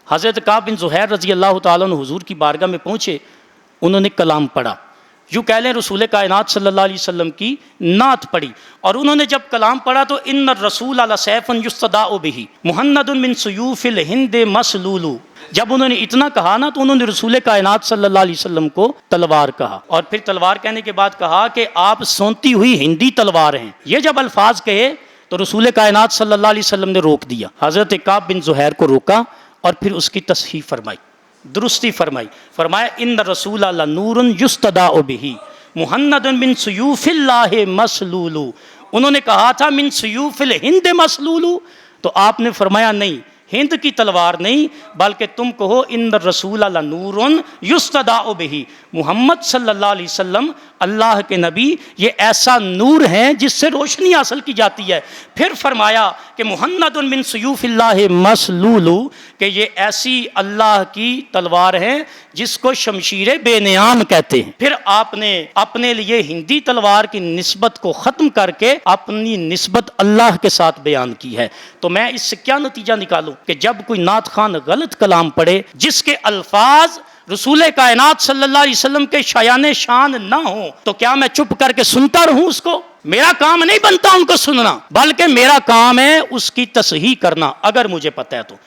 حضرت کعب بن زہیر رضی اللہ تعالیٰ عنہ حضور کی بارگاہ میں پہنچے، انہوں نے کلام پڑھا، یوں کہہ لیں رسول کائنات صلی اللہ علیہ وسلم کی نعت پڑھی، اور انہوں نے جب کلام پڑھا تو ان الرسول لسیف یستداء بہ مہند من سیوف الہند مسلول، جب انہوں نے اتنا کہا نا تو انہوں نے رسول کائنات صلی اللہ علیہ وسلم کو تلوار کہا، اور پھر تلوار کہنے کے بعد کہا کہ آپ سونتی ہوئی ہندی تلوار ہیں۔ یہ جب الفاظ کہے تو رسول کائنات صلی اللہ علیہ وسلم نے روک دیا، حضرت کعب بن زہیر کو روکا اور پھر اس کی تصحیح فرمائی، درستی فرمائی، فرمایا ان الرسول لنور یستداء بہ مہند من سیوف اللہ مسلول، انہوں نے کہا تھا من سیوف الہند مسلول، تو آپ نے فرمایا نہیں، ہند کی تلوار نہیں، بلکہ تم کہو ان الرسول لنور یستداء بہ، محمد صلی اللہ علیہ وسلم اللہ کے نبی یہ ایسا نور ہے جس سے روشنی حاصل کی جاتی ہے۔ پھر فرمایا کہ مہند من سیوف اللہ مسلول، کہ یہ ایسی اللہ کی تلوار ہے جس کو شمشیر بے نیام کہتے ہیں۔ پھر آپ نے اپنے لیے ہندی تلوار کی نسبت کو ختم کر کے اپنی نسبت اللہ کے ساتھ بیان کی ہے۔ تو میں اس سے کیا نتیجہ نکالوں کہ جب کوئی نعت خوان غلط کلام پڑھے جس کے الفاظ رسول کائنات صلی اللہ علیہ وسلم کے شایان شان نہ ہوں، تو کیا میں چپ کر کے سنتا رہوں اس کو؟ میرا کام نہیں بنتا ان کو سننا، بلکہ میرا کام ہے اس کی تصحیح کرنا اگر مجھے پتہ ہے تو۔